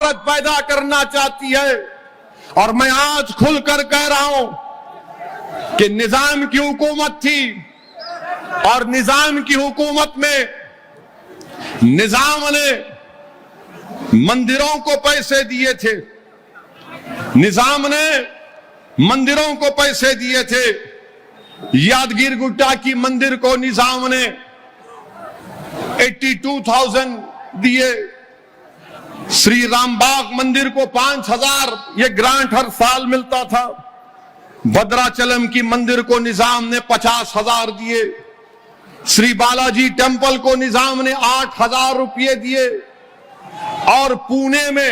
भारत पैदा करना चाहती है। और मैं आज खुलकर कह रहा हूं कि निजाम की हुकूमत थी और निजाम की हुकूमत में निजाम ने मंदिरों को पैसे दिए थे, निजाम ने मंदिरों को पैसे दिए थे। यादगिर गुट्टा की मंदिर को निजाम ने 82,000 दिए, श्री रामबाग मंदिर को 5,000 ये ग्रांट हर साल मिलता था। भद्राचलम की मंदिर को निजाम ने 50,000 दिए, श्री बालाजी टेम्पल को निजाम ने 8,000 रुपये दिए। और पुणे में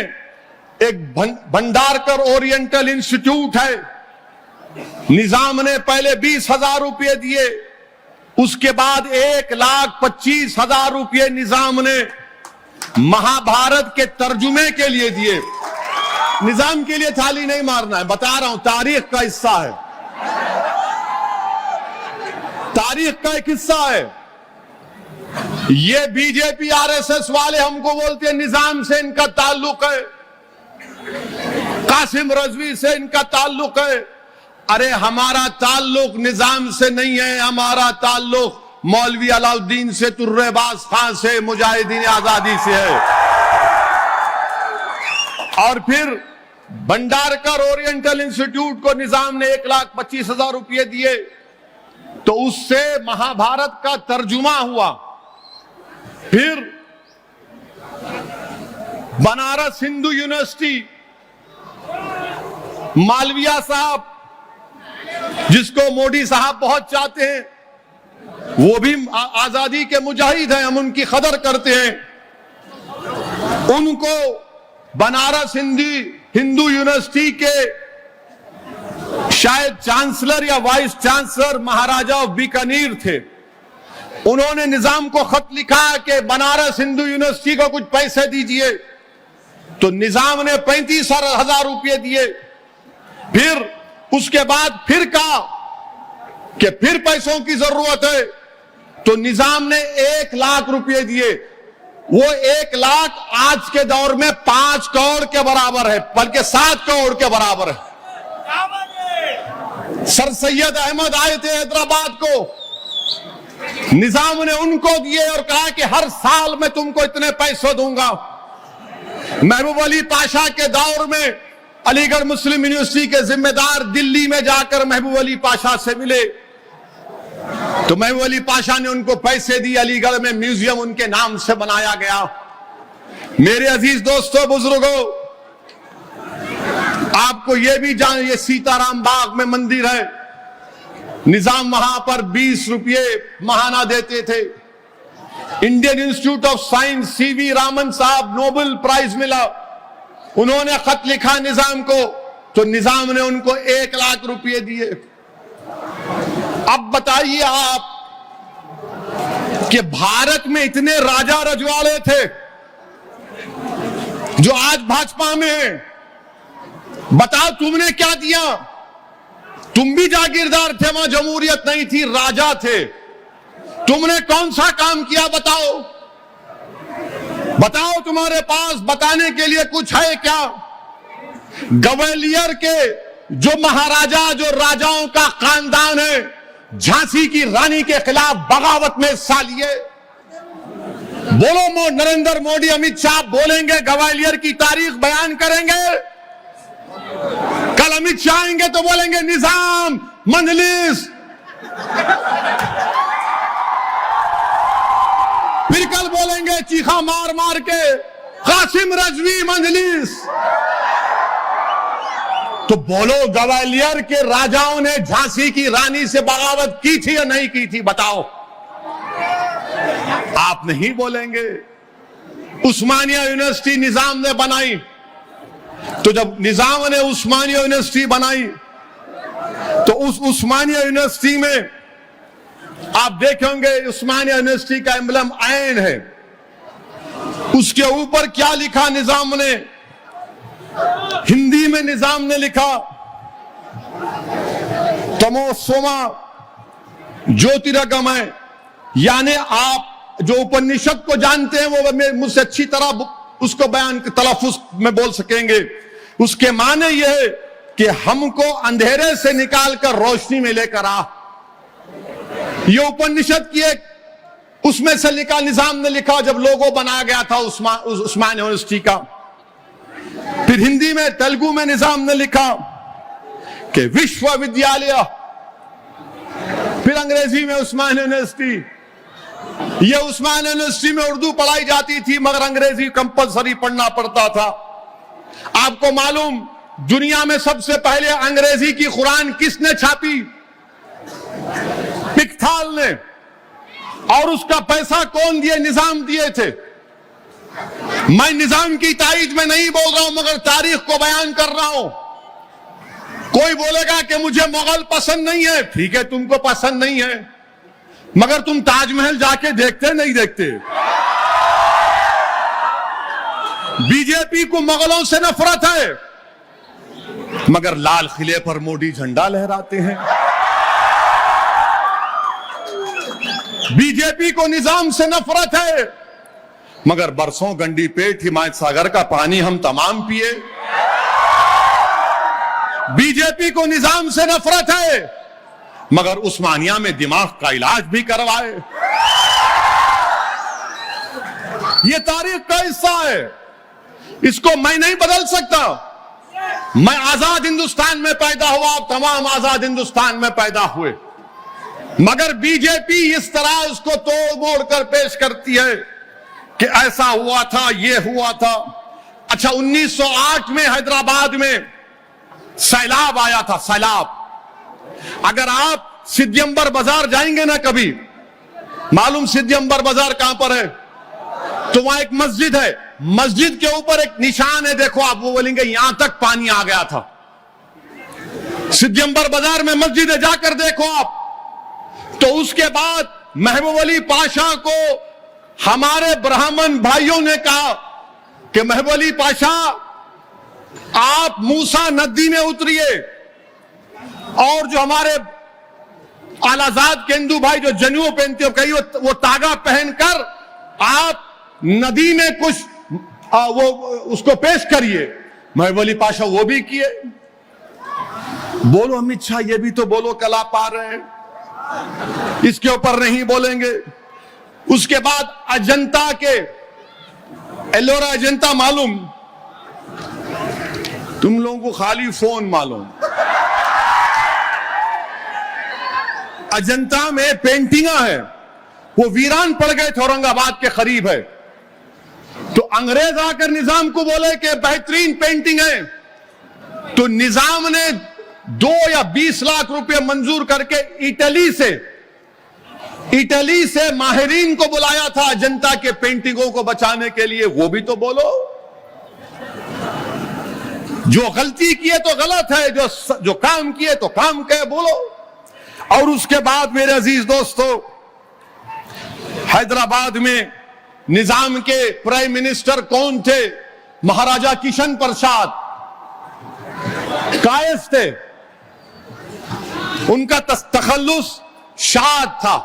एक भंडारकर ओरिएंटल इंस्टीट्यूट है, निजाम ने पहले 20,000 रुपये दिए, उसके बाद 1,25,000 रुपये निजाम ने महाभारत के तर्जुमे के लिए दिए। निजाम के लिए थाली नहीं मारना है, बता रहा हूं, तारीख का हिस्सा है, तारीख का एक हिस्सा है। ये बीजेपी आरएसएस वाले हमको बोलते हैं निजाम से इनका ताल्लुक है, कासिम रजवी से इनका ताल्लुक है। अरे हमारा ताल्लुक निजाम से नहीं है, हमारा ताल्लुक मौलवी अलाउद्दीन से, तुर्रेबाज खान से, मुजाहिदीन आजादी से है। और फिर भंडारकर ओरिएंटल इंस्टीट्यूट को निजाम ने 1,25,000 रुपये दिए, तो उससे महाभारत का तर्जुमा हुआ। फिर बनारस हिंदू यूनिवर्सिटी, मालविया साहब जिसको मोदी साहब बहुत चाहते हैं, वो भी आजादी के मुजाहिद हैं, हम उनकी कदर करते हैं। उनको बनारस हिंदू यूनिवर्सिटी के शायद चांसलर या vice chancellor Maharaja of Bikaner थे। उन्होंने निजाम को खत लिखा कि बनारस हिंदू यूनिवर्सिटी को कुछ पैसे दीजिए, तो निजाम ने 35,000 रुपये दिए। फिर उसके बाद फिर कहा कि फिर पैसों की जरूरत है, तो निजाम ने 1,00,000 रुपये दिए। वो 1,00,000 आज के दौर में 5 करोड़ के बराबर है, बल्कि 7 करोड़ के बराबर है। सर सैयद अहमद आए थे हैदराबाद को, निजाम ने उनको दिए और कहा कि हर साल मैं तुमको इतने पैसे दूंगा। महबूब अली पाशा के दौर में अलीगढ़ मुस्लिम यूनिवर्सिटी के जिम्मेदार दिल्ली में जाकर महबूब अली पाशा से मिले, तो महबूब अली पाशा ने उनको पैसे दिए, अलीगढ़ में म्यूजियम उनके नाम से बनाया गया। मेरे अजीज दोस्तों, बुजुर्गों, आपको यह भी जान, ये सीताराम बाग में मंदिर है, निजाम वहां पर 20 रुपये महाना देते थे। Indian institute of science, CV Raman साहब, नोबेल प्राइज मिला, उन्होंने खत लिखा निजाम को, तो निजाम ने उनको 1,00,000 रुपये दिए। अब बताइए आप कि भारत में इतने राजा रजवाड़े थे जो आज भाजपा में हैं, बताओ तुमने क्या दिया? तुम भी जागीरदार थे, वहां जमहूरियत नहीं थी, राजा थे, तुमने कौन सा काम किया? बताओ, बताओ, तुम्हारे पास बताने के लिए कुछ है क्या? ग्वालियर के जो महाराजा, जो राजाओं का खानदान है, झांसी की रानी के खिलाफ बगावत में हिस्सा लिए। बोलो, नरेंद्र मोदी, अमित शाह बोलेंगे, ग्वालियर की तारीख बयान करेंगे। कल अमित शाह आएंगे तो बोलेंगे निजाम मंजलिस, फिर कल बोलेंगे चीखा मार मार के कासिम रजवी मंजलिस। तो बोलो, ग्वालियर के राजाओं ने झांसी की रानी से बगावत की थी या नहीं की थी? बताओ। आप नहीं बोलेंगे। उस्मानिया यूनिवर्सिटी निजाम ने बनाई, तो जब निजाम ने उस्मानिया यूनिवर्सिटी बनाई, तो उस उस्मानिया यूनिवर्सिटी में आप देखेंगे उस्मानिया यूनिवर्सिटी का एम्बलम आयन है, उसके ऊपर क्या लिखा निजाम ने? हिंदी में निजाम ने लिखा, तमोसोमा ज्योतिर्गमय, यानी आप जो उपनिषद को जानते हैं वो मुझसे अच्छी तरह उसको बयान तलफ्फुज में बोल सकेंगे। उसके माने यह है कि हमको अंधेरे से निकालकर रोशनी में लेकर आ। यह उपनिषद की एक उसमें से लिखा, निजाम ने लिखा जब लोगो बनाया गया था उस्मान यूनिवर्सिटी का। फिर हिंदी में, तेलुगु में निजाम ने लिखा कि विश्वविद्यालय, फिर अंग्रेजी में उस्मान यूनिवर्सिटी। ये उस्मान यूनिवर्सिटी में उर्दू पढ़ाई जाती थी मगर अंग्रेजी कंपलसरी पढ़ना पड़ता था। आपको मालूम दुनिया में सबसे पहले अंग्रेजी की कुरान किसने छापी? पिकथाल ने। और उसका पैसा कौन दिए? निजाम दिए थे। मैं निजाम की तारीफ में नहीं बोल रहा हूं मगर तारीख को बयान कर रहा हूं। कोई बोलेगा कि मुझे मुगल पसंद नहीं है, ठीक है तुमको पसंद नहीं है मगर तुम ताजमहल जाके देखते नहीं देखते? बीजेपी को मुगलों से नफरत है मगर लाल किले पर मोदी झंडा लहराते हैं। बीजेपी को निजाम से नफरत है मगर बरसों गंडी पेट हिमायत सागर का पानी हम तमाम पिए। बीजेपी को निजाम से नफरत है मगर उस्मानिया में दिमाग का इलाज भी करवाए। ये तारीख का हिस्सा है, इसको मैं नहीं बदल सकता। मैं आजाद हिंदुस्तान में पैदा हुआ, तमाम आजाद हिंदुस्तान में पैदा हुए, मगर बीजेपी इस तरह उसको तोड़ मोड़ कर पेश करती है कि ऐसा हुआ था, ये हुआ था। अच्छा, 1908 में हैदराबाद में सैलाब आया था, सैलाब। अगर आप सिद्धियंबर बाजार जाएंगे ना कभी, मालूम सिद्धियंबर बाजार कहां पर है? तो वहां एक मस्जिद है, मस्जिद के ऊपर एक निशान है, देखो आप, वो बोलेंगे यहां तक पानी आ गया था। सिद्धियंबर बाजार में मस्जिद है, जाकर देखो आप। तो उसके बाद महबूब अली पाशा को हमारे ब्राह्मण भाइयों ने कहा कि महबूब अली पाशा आप मूसा नदी में उतरिए और जो हमारे आलाजाद के हिंदू भाई जो जनेऊ पहनते हो, कहीं वो तागा पहनकर आप नदी में कुछ वो उसको पेश करिए। महबूब अली पाशा वो भी किए। बोलो अमित शाह, ये भी तो बोलो कला पा रहे हैं, इसके ऊपर नहीं बोलेंगे। उसके बाद अजंता के एलोरा अजंता मालूम, तुम लोगों को खाली फोन मालूम। अजंता में पेंटिंगा है, वो वीरान पड़ गए थे, औरंगाबाद के करीब है। तो अंग्रेज आकर निजाम को बोले कि बेहतरीन पेंटिंग है, तो निजाम ने 2 या 20 लाख रुपए मंजूर करके इटली से माहिरीन को बुलाया था अजंता के पेंटिंगों को बचाने के लिए। वो भी तो बोलो। जो गलती किए तो गलत है, जो काम किए तो काम कहे, बोलो। और उसके बाद मेरे अजीज दोस्तों, हैदराबाद में निजाम के प्राइम मिनिस्टर कौन थे? महाराजा किशन प्रसाद कायस थे। उनका तखल्लुस शाद था,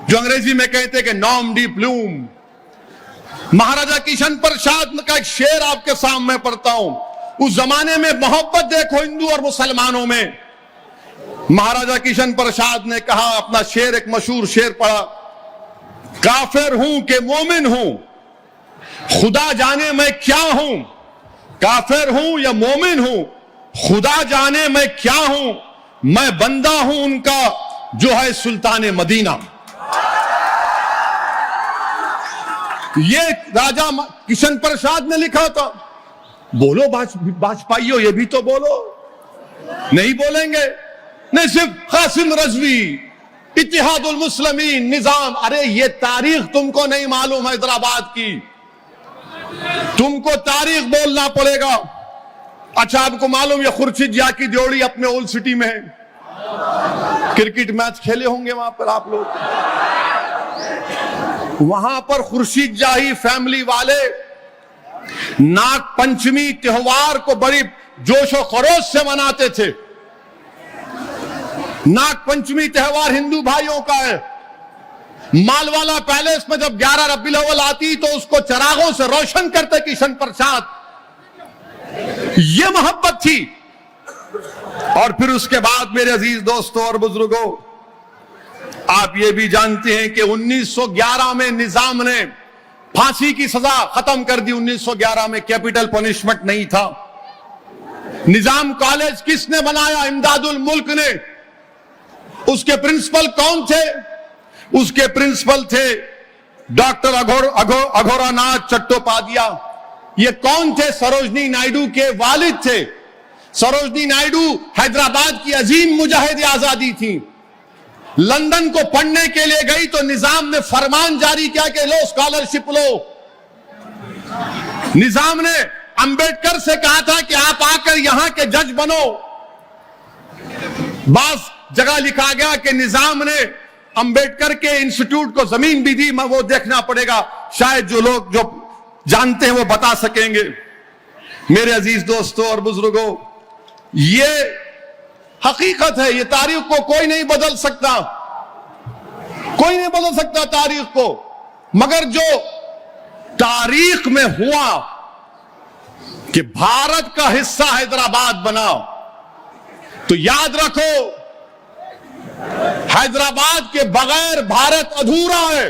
जो अंग्रेजी में कहते कि नॉम डी प्लूम। महाराजा किशन प्रसाद का एक शेर आपके सामने पढ़ता हूं। उस जमाने में मोहब्बत देखो हिंदू और मुसलमानों में। महाराजा किशन प्रसाद ने कहा, अपना शेर, एक मशहूर शेर पढ़ा, काफिर हूं कि मोमिन हूं, खुदा जाने मैं क्या हूं। काफिर हूं या मोमिन हूं, खुदा जाने मैं क्या हूं। मैं बंदा हूं उनका जो है सुल्तान मदीना। ये राजा किशन प्रसाद ने लिखा था। बोलो वाजपेयी, ये भी तो बोलो। नहीं बोलेंगे, नहीं, सिर्फ कासिम रजवी, इत्तेहादुल मुस्लिमीन, निजाम। अरे ये तारीख तुमको नहीं मालूम हैदराबाद की, तुमको तारीख बोलना पड़ेगा। अच्छा, आपको मालूम है खुर्शीद जा की जोड़ी अपने ओल्ड सिटी में है, क्रिकेट मैच खेले होंगे वहां पर आप लोग। वहां पर खुर्शीद जाही फैमिली वाले नाग पंचमी त्योहार को बड़ी जोशो खरोश से मनाते थे। नाग पंचमी त्योहार हिंदू भाइयों का है। मालवाला पैलेस में जब 11 रबीउल अव्वल आती तो उसको चरागों से रोशन करते किशन प्रसाद। यह मोहब्बत थी। और फिर उसके बाद मेरे अजीज दोस्तों और बुजुर्गों, आप ये भी जानते हैं कि 1911 में निजाम ने फांसी की सजा खत्म कर दी। 1911 में कैपिटल पनिशमेंट नहीं था। निजाम कॉलेज किसने बनाया? इमदादुल मुल्क ने। उसके प्रिंसिपल कौन थे? उसके प्रिंसिपल थे डॉक्टर अघोरानाथ चट्टोपाध्याय। ये कौन थे? सरोजनी नायडू के वालिद थे। सरोजनी नायडू हैदराबाद की अजीम मुजाहिद आजादी थी। लंदन को पढ़ने के लिए गई तो निजाम ने फरमान जारी किया कि लो स्कॉलरशिप लो। निजाम ने अंबेडकर से कहा था कि आप आकर यहां के जज बनो। बास जगह लिखा गया कि निजाम ने अंबेडकर के इंस्टीट्यूट को जमीन भी दी। मैं वो देखना पड़ेगा, शायद जो लोग जो जानते हैं वो बता सकेंगे। मेरे अजीज दोस्तों और बुजुर्गों, ये हकीकत है। ये तारीख को कोई नहीं बदल सकता, कोई नहीं बदल सकता तारीख को। मगर जो तारीख में हुआ कि भारत का हिस्सा हैदराबाद बना, तो याद रखो हैदराबाद के बगैर भारत अधूरा है।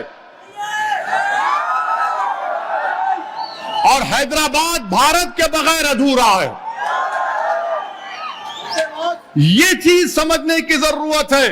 और हैदराबाद भारत के बगैर अधूरा है। ये चीज समझने की जरूरत है।